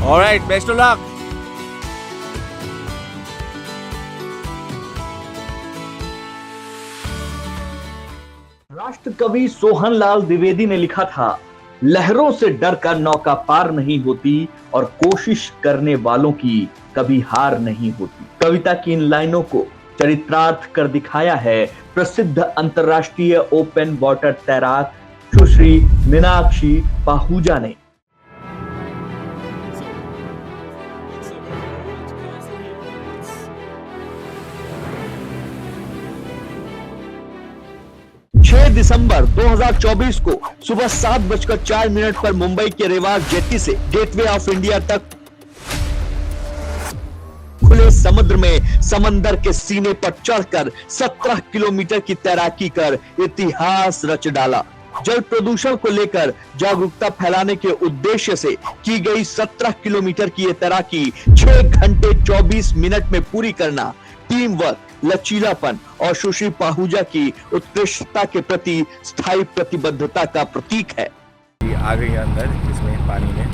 Alright, best of luck. राष्ट्र कवि सोहनलाल द्विवेदी ने लिखा था, लहरों से डरकर नौका पार नहीं होती और कोशिश करने वालों की कभी हार नहीं होती। कविता की इन लाइनों को चरितार्थ कर दिखाया है प्रसिद्ध अंतर्राष्ट्रीय ओपन वाटर तैराक सुश्री मीनाक्षी पाहुजा ने। दिसंबर 2024 को सुबह 7:04 पर मुंबई के रेवाड़ जेट्टी से गेटवे ऑफ इंडिया तक खुले समुद्र में समंदर के सीने पर चढ़कर 17 किलोमीटर की तैराकी कर इतिहास रच डाला। जल प्रदूषण को लेकर जागरूकता फैलाने के उद्देश्य से की गई 17 किलोमीटर की ये तैराकी 6 घंटे 24 मिनट में पूरी करना टीम वर्क, लचीलापन और सुश्री पाहुजा की उत्कृष्टता के प्रति स्थायी प्रतिबद्धता का प्रतीक है। आ गई अंदर इसमें पानी में,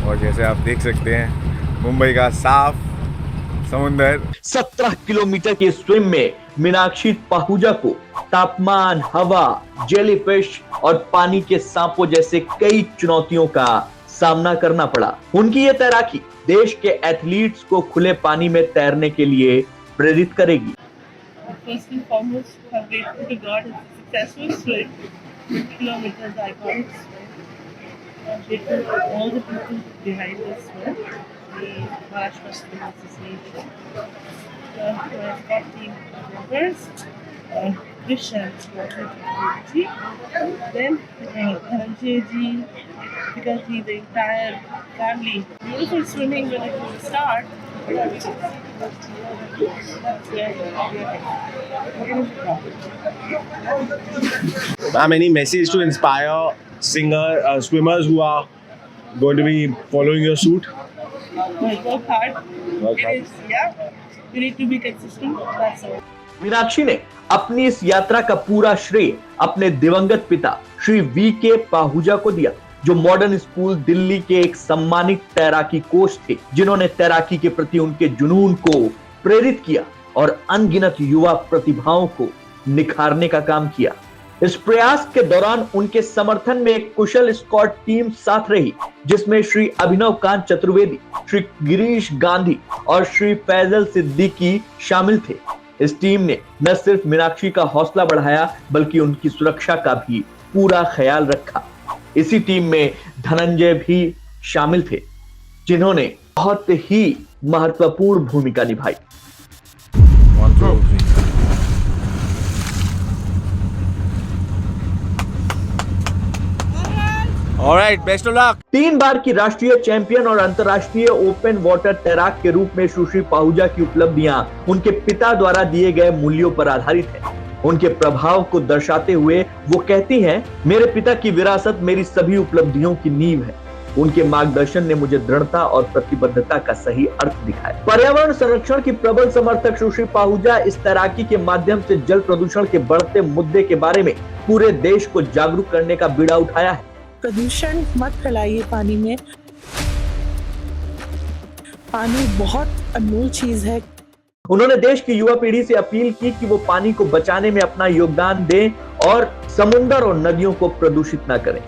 और जैसे आप देख सकते हैं मुंबई का साफ समुंदर। 17 किलोमीटर के स्विम में मीनाक्षी पाहुजा को तापमान, हवा, जेलीफिश और पानी के सांपों जैसे कई चुनौतियों का सामना करना पड़ा। उनकी ये तैराकी देश के एथलीट्स को खुले पानी में तैरने के लिए प्रेरित करेगी। First and foremost, I'm grateful to God it's a successful swim. 20 kilometers iconic swim. I'm grateful to all the people behind this swim. The Maharashtra Swim Association. My sport team first. Krishan Water Technology. Then Dhananjay ji, Deepika ji, the entire family. Beautiful swimming when it will start. Ma'am, any message to inspire swimmers who are going to be following your suit? Work hard. You need to be consistent. That's all. Meenakshi ने अपनी इस यात्रा का पूरा श्रेय अपने दिवंगत पिता श्री वी.के. पाहुजा को दिया, जो मॉडर्न स्कूल दिल्ली के एक सम्मानित तैराकी कोच थे, जिन्होंने तैराकी के प्रति उनके जुनून को प्रेरित किया और अनगिनत युवा प्रतिभाओं को निखारने का काम किया। इस प्रयास के दौरान उनके समर्थन में एक कुशल स्क्वाड टीम साथ रही, जिसमें श्री अभिनव कांत चतुर्वेदी, श्री गिरीश गांधी और श्री फैजल सिद्दीकी शामिल थे। इस टीम ने न सिर्फ मीनाक्षी का हौसला बढ़ाया, बल्कि उनकी सुरक्षा का भी पूरा ख्याल रखा। इसी टीम में धनंजय भी शामिल थे, जिन्होंने बहुत ही महत्वपूर्ण भूमिका निभाई। Alright, best of luck. 3 बार की राष्ट्रीय चैंपियन और अंतर्राष्ट्रीय ओपन वाटर तैराक के रूप में सुश्री पाहुजा की उपलब्धियां उनके पिता द्वारा दिए गए मूल्यों पर आधारित है। उनके प्रभाव को दर्शाते हुए वो कहती हैं, मेरे पिता की विरासत मेरी सभी उपलब्धियों की नींव है। उनके मार्गदर्शन ने मुझे दृढ़ता और प्रतिबद्धता का सही अर्थ दिखाया। पर्यावरण संरक्षण की प्रबल समर्थक सुश्री पाहुजा इस तैराकी के माध्यम से जल प्रदूषण के बढ़ते मुद्दे के बारे में पूरे देश को जागरूक करने का बीड़ा उठाया है। प्रदूषण मत फैलाइए पानी में। पानी बहुत अनमोल चीज है। उन्होंने देश की युवा पीढ़ी से अपील की कि वो पानी को बचाने में अपना योगदान दें और समुद्र और नदियों को प्रदूषित न करें।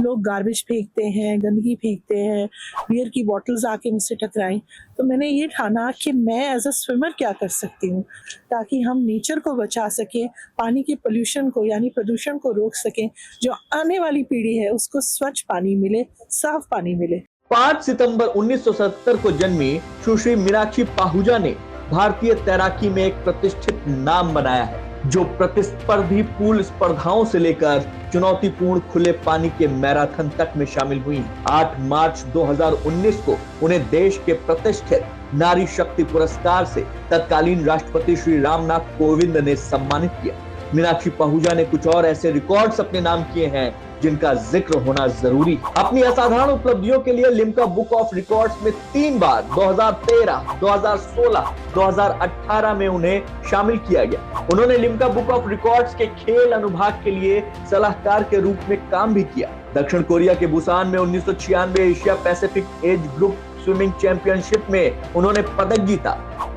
लोग गार्बेज फेंकते हैं, गंदगी फेंकते हैं, बियर की बॉटल्स आके मुझसे टकराई, तो मैंने ये ठाना कि मैं एज अ स्विमर क्या कर सकती हूँ ताकि हम नेचर को बचा सकें, पानी के पोल्यूशन को यानी प्रदूषण को रोक सकें, जो आने वाली पीढ़ी है उसको स्वच्छ पानी मिले, साफ पानी मिले। 5 सितंबर 1970 को जन्मी सुश्री मीनाक्षी पाहुजा ने भारतीय तैराकी में एक प्रतिष्ठित नाम बनाया है, जो प्रतिस्पर्धी पूल स्पर्धाओं से लेकर चुनौतीपूर्ण खुले पानी के मैराथन तक में शामिल हुई। 8 मार्च 2019 को उन्हें देश के प्रतिष्ठित नारी शक्ति पुरस्कार से तत्कालीन राष्ट्रपति श्री रामनाथ कोविंद ने सम्मानित किया। मीनाक्षी पाहुजा ने कुछ और ऐसे रिकॉर्ड्स अपने नाम किए हैं जिनका जिक्र होना जरूरी है। अपनी असाधारण उपलब्धियों के लिए लिम्का बुक ऑफ रिकॉर्ड्स में 3 बार 2013, 2016, 2018 में उन्हें शामिल किया गया। उन्होंने लिम्का बुक ऑफ रिकॉर्ड्स के खेल अनुभाग के लिए सलाहकार के रूप में काम भी किया। दक्षिण कोरिया के बुसान में 1996 Asia Pacific age group swimming championship में उन्होंने पदक जीता।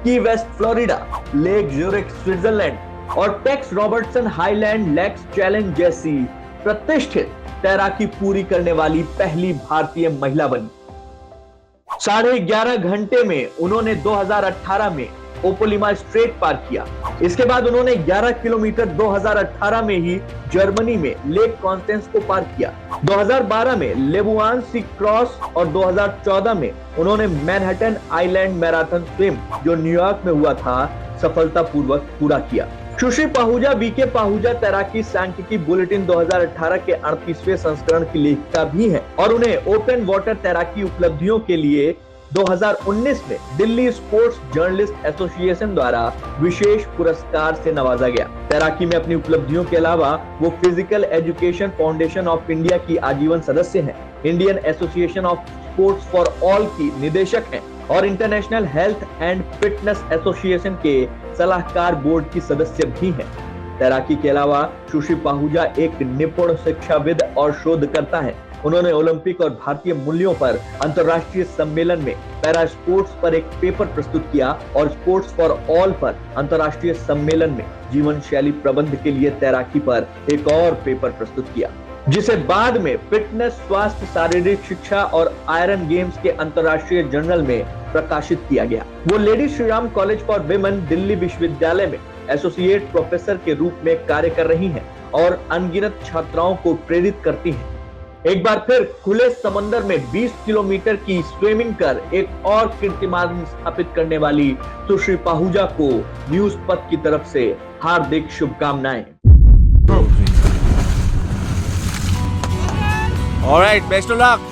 की West Florida, Lake Zurich Switzerland और Tex Robertson Highland Lakes Challenge जैसी प्रतिष्ठित तैराकी पूरी करने वाली पहली भारतीय महिला बनी। 11.5 घंटे में उन्होंने 2018 में ओपोलिमा स्ट्रेट पार किया। इसके बाद उन्होंने 11 किलोमीटर 2018 में ही जर्मनी में लेक कॉन्स्टेंस को पार किया। 2012 में लेबुआन सी क्रॉस और 2014 में उन्होंने मैनहट्टन आइलैंड मैराथन स्विम, जो न्यूयॉर्क में हुआ था, सफलतापूर्वक पूरा किया। सुश्री पाहुजा वीके पाहुजा तैराकी सांख्यिकी बुलेटिन 2018 के 38वें संस्करण की लेखिका भी हैं और उन्हें ओपन वाटर तैराकी उपलब्धियों के लिए 2019 में दिल्ली स्पोर्ट्स जर्नलिस्ट एसोसिएशन द्वारा विशेष पुरस्कार से नवाजा गया। तैराकी में अपनी उपलब्धियों के अलावा वो physical education foundation of India की आजीवन सदस्य हैं, Indian association of sports for all की निदेशक हैं और international health and fitness association के सलाहकार बोर्ड की सदस्य भी हैं। तैराकी के अलावा सुश्री पाहुजा एक निपुण शिक्षाविद और शोधकर्ता हैं। उन्होंने ओलंपिक और भारतीय मूल्यों पर अंतर्राष्ट्रीय सम्मेलन में पैरा स्पोर्ट्स पर एक पेपर प्रस्तुत किया और स्पोर्ट्स फॉर ऑल पर अंतर्राष्ट्रीय सम्मेलन में जीवन शैली प्रबंध के लिए तैराकी पर एक और पेपर प्रस्तुत किया, जिसे बाद में फिटनेस, स्वास्थ्य, शारीरिक शिक्षा और आयरन गेम्स के अंतर्राष्ट्रीय जर्नल में प्रकाशित किया गया। वो lady Shriram college for women Delhi विश्वविद्यालय में एसोसिएट प्रोफेसर के रूप में कार्य कर रही हैं और अनगिनत छात्राओं को प्रेरित करती हैं। एक बार फिर खुले समंदर में 20 किलोमीटर की स्विमिंग कर एक और कीर्तिमान स्थापित करने वाली सुश्री पाहुजा को न्यूज पथ की तरफ से हार्दिक शुभकामनाएं। All right, best of luck.